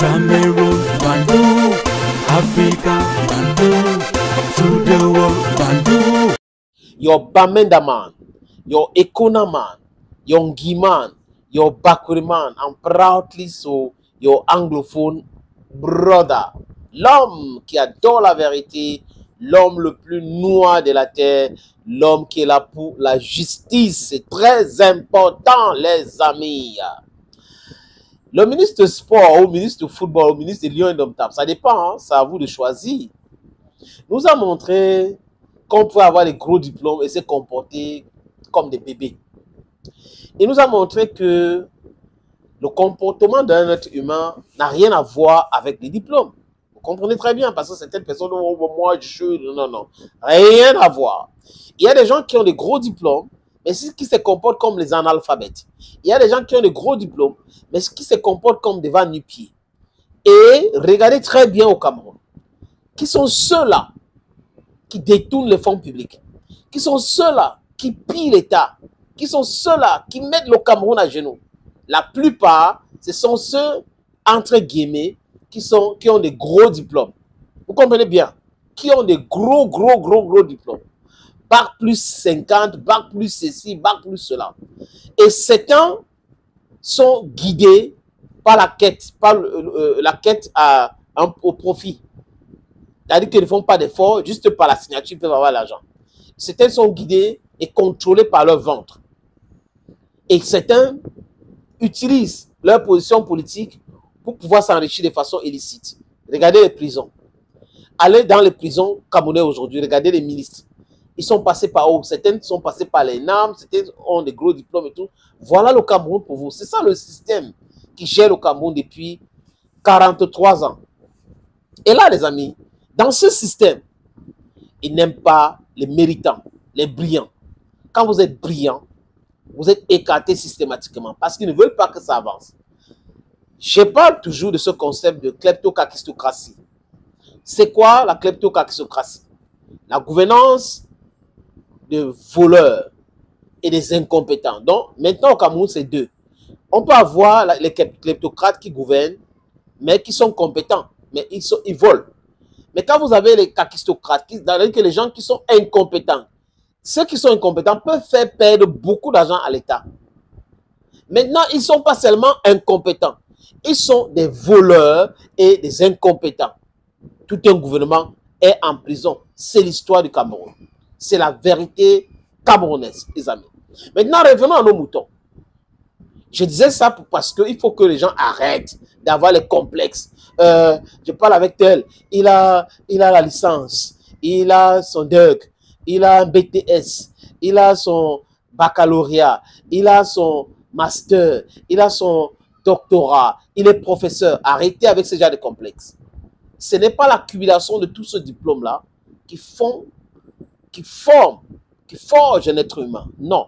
Cameroon, Bandung, Africa, Bandung, to the world, Bandung. Your Bamenda man, your Ekona man, your Ngi man, your Bakuri man, and proudly so, your anglophone brother. L'homme qui adore la vérité, l'homme le plus noir de la terre, l'homme qui est là pour la justice. C'est très important, les amis. Le ministre de sport, ou ministre de football, ou ministre de Lions Indomptables, ça dépend, hein, c'est à vous de choisir. Nous a montré qu'on pouvait avoir des gros diplômes et se comporter comme des bébés. Il nous a montré que le comportement d'un être humain n'a rien à voir avec les diplômes. Vous comprenez très bien, parce que certaines personnes, oh, moi, non, rien à voir. Il y a des gens qui ont des gros diplômes, mais qui se comportent comme les analphabètes. Il y a des gens qui ont des gros diplômes, mais qui se comportent comme des va-nu-pieds. Et regardez très bien au Cameroun, qui sont ceux-là qui détournent les fonds publics, qui sont ceux-là qui pillent l'État, qui sont ceux-là qui mettent le Cameroun à genoux. La plupart, ce sont ceux, entre guillemets, qui ont des gros diplômes. Vous comprenez bien? Qui ont des gros diplômes. Bac plus 50, bac plus ceci, bac plus cela. Et certains sont guidés par la quête, au profit. C'est-à-dire qu'ils ne font pas d'efforts, juste par la signature, ils peuvent avoir l'argent. Certains sont guidés et contrôlés par leur ventre. Et certains utilisent leur position politique pour pouvoir s'enrichir de façon illicite. Regardez les prisons. Allez dans les prisons camerounaises aujourd'hui, regardez les ministres. Ils sont passés par où? Certains sont passés par les NAM, certains ont des gros diplômes et tout. Voilà le Cameroun pour vous. C'est ça le système qui gère le Cameroun depuis 43 ans. Et là, les amis, dans ce système, ils n'aiment pas les méritants, les brillants. Quand vous êtes brillant, vous êtes écarté systématiquement parce qu'ils ne veulent pas que ça avance. Je parle toujours de ce concept de kleptocratie. C'est quoi la kleptocratie? La gouvernance de voleurs et des incompétents. Donc, maintenant au Cameroun, c'est deux. On peut avoir les kleptocrates qui gouvernent, mais qui sont compétents, mais ils volent. Mais quand vous avez les kakistocrates, c'est-à-dire que les gens qui sont incompétents, ceux qui sont incompétents peuvent faire perdre beaucoup d'argent à l'État. Maintenant, ils ne sont pas seulement incompétents, ils sont des voleurs et des incompétents. Tout un gouvernement est en prison. C'est l'histoire du Cameroun. C'est la vérité camerounaise, les amis. Maintenant, revenons à nos moutons. Je disais ça parce qu'il faut que les gens arrêtent d'avoir les complexes. Je parle avec tel, il a la licence, il a son DEC, il a un BTS, il a son baccalauréat, il a son master, il a son doctorat, il est professeur. Arrêtez avec ce genre de complexes. Ce n'est pas l'accumulation de tout ce diplôme-là qui forge un être humain. Non.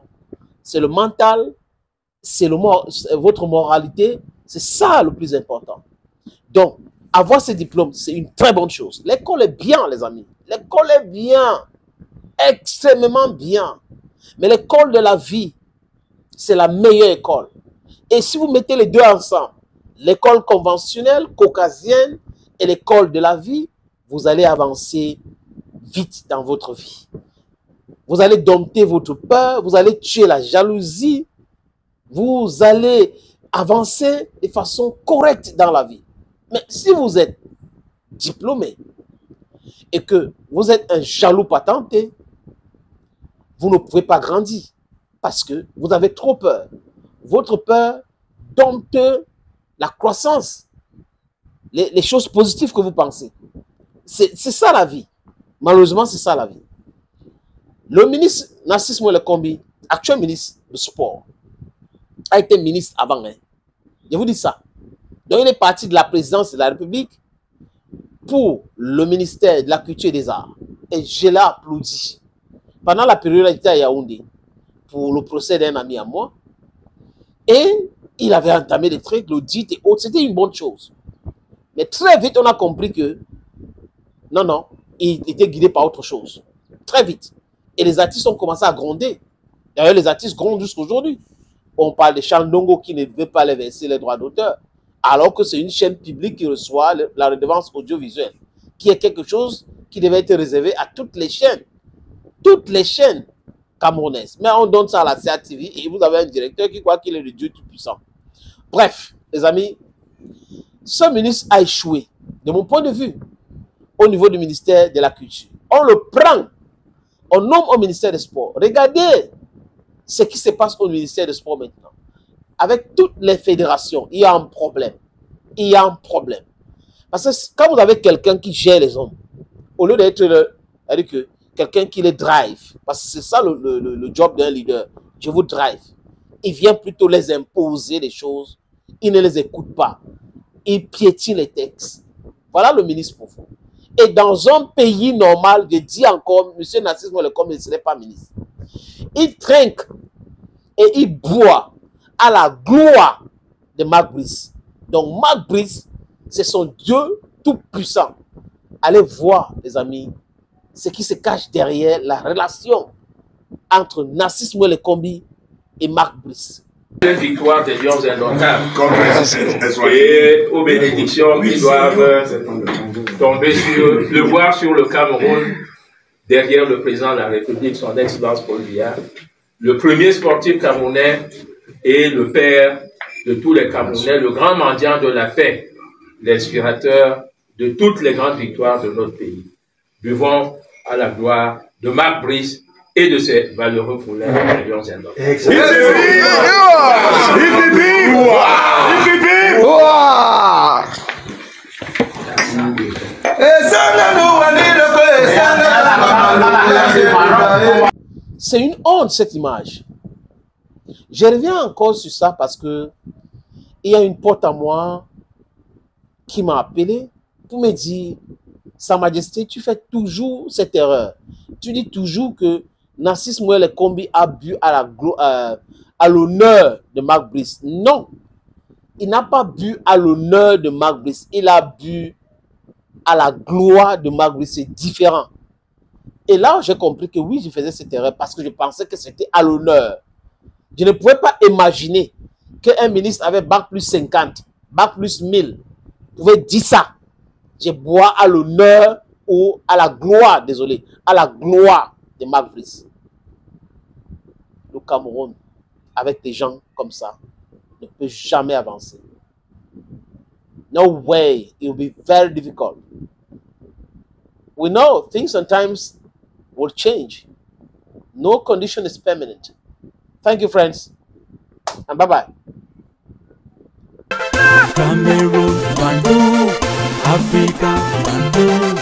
C'est le mental, c'est votre moralité, c'est ça le plus important. Donc, avoir ces diplômes, c'est une très bonne chose. L'école est bien, les amis. L'école est bien, extrêmement bien. Mais l'école de la vie, c'est la meilleure école. Et si vous mettez les deux ensemble, l'école conventionnelle, caucasienne, et l'école de la vie, vous allez avancer vite dans votre vie. Vous allez dompter votre peur, vous allez tuer la jalousie, vous allez avancer de façon correcte dans la vie. Mais si vous êtes diplômé et que vous êtes un jaloux patenté, vous ne pouvez pas grandir parce que vous avez trop peur. Votre peur dompte la croissance, les choses positives que vous pensez. C'est ça la vie. Malheureusement, c'est ça la vie. Le ministre Narcisse Moïle-Kombi, actuel ministre de sport, a été ministre avant. Hein. Je vous dis ça. Donc, il est parti de la présidence de la République pour le ministère de la Culture et des Arts. Et je l'ai applaudi. Pendant la période où il était à Yaoundé, pour le procès d'un ami à moi, et il avait entamé des trucs, l'audit et autres. C'était une bonne chose. Mais très vite, on a compris que non, il était guidé par autre chose. Très vite. Et les artistes ont commencé à gronder. D'ailleurs, les artistes grondent jusqu'aujourd'hui. On parle de Chandongo qui ne veut pas les verser les droits d'auteur. alors que c'est une chaîne publique qui reçoit la redevance audiovisuelle, qui est quelque chose qui devait être réservé à toutes les chaînes camerounaises. Mais on donne ça à la CATV et vous avez un directeur qui croit qu'il est le Dieu tout-puissant. Bref, les amis, ce ministre a échoué, de mon point de vue, au niveau du ministère de la Culture. On le prend, on nomme au ministère des Sports. Regardez ce qui se passe au ministère des Sports maintenant. Avec toutes les fédérations, il y a un problème. Il y a un problème. Parce que quand vous avez quelqu'un qui gère les hommes, au lieu d'être quelqu'un qui les drive, parce que c'est ça le job d'un leader, je vous drive, il vient plutôt les imposer des choses, il ne les écoute pas, il piétine les textes. Voilà le ministre pour vous. Et dans un pays normal, je dis encore, M. Narcisse Molekom ne serait pas ministre. Il trinque et il boit à la gloire de Marc Brice. Donc Marc Brice, c'est son Dieu tout-puissant. Allez voir, les amis, ce qui se cache derrière la relation entre Narcisse Molekom et Marc Brice. Une victoire des Lions indomptables et aux bénédictions qui doivent tomber sur, pleuvoir sur le Cameroun derrière le président de la République, son excellence Paul Biya, le premier sportif camerounais et le père de tous les Camerounais, le grand mendiant de la paix, l'inspirateur de toutes les grandes victoires de notre pays. Buvons à la gloire de Marc Brice et de ses valeureux poulains des Lions indomptables. C'est une honte, cette image. Je reviens encore sur ça parce que il y a une pote à moi qui m'a appelé pour me dire, Sa Majesté, tu fais toujours cette erreur. Tu dis toujours que Narcisse Molekom a bu à l'honneur de Marc Brice. Non, il n'a pas bu à l'honneur de Marc Brice. Il a bu à la gloire de Marc Brice. C'est différent. Et là, j'ai compris que oui, je faisais cette erreur parce que je pensais que c'était à l'honneur. Je ne pouvais pas imaginer qu'un ministre avec Bac plus 50, Bac plus 1000, pouvait dire ça. Je bois à l'honneur ou à la gloire, désolé, à la gloire de Marc Brice. Le Cameroun, avec des gens comme ça, ne peut jamais avancer. No way, it will be very difficult. We know things sometimes will change. No condition is permanent. Thank you, friends, and bye-bye. Cameroon, Bandung, Africa, Bandung,